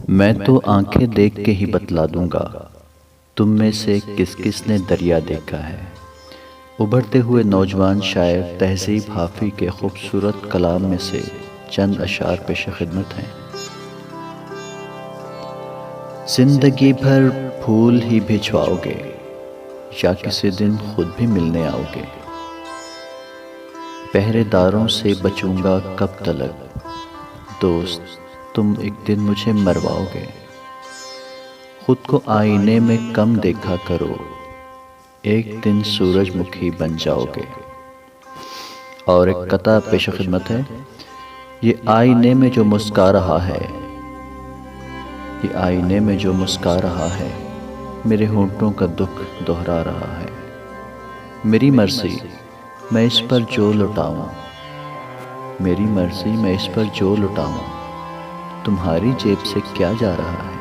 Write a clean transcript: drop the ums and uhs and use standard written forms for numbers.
मैं तो आंखें देख के ही बतला दूंगा, तुम में से किस किस ने दरिया देखा है। उभरते हुए नौजवान शायर तहज़ीब हाफ़ी के खूबसूरत कलाम में से चंद अशार पेश खिदमत हैं। जिंदगी भर फूल ही भिजवाओगे या किसी दिन खुद भी मिलने आओगे। पहरेदारों से बचूंगा कब तलक, दोस्त तुम एक दिन मुझे मरवाओगे। खुद को आईने में कम देखा करो, एक दिन सूरजमुखी बन जाओगे। और एक कता पेश खिदमत है। ये आईने में जो मुस्का रहा है, ये आईने में जो मुस्का रहा है, मेरे होंठों का दुख दोहरा रहा है। मेरी मर्जी मैं इस पर जो लुटाऊं, मेरी मर्जी मैं इस पर जो लुटाऊं, तुम्हारी जेब से क्या जा रहा है।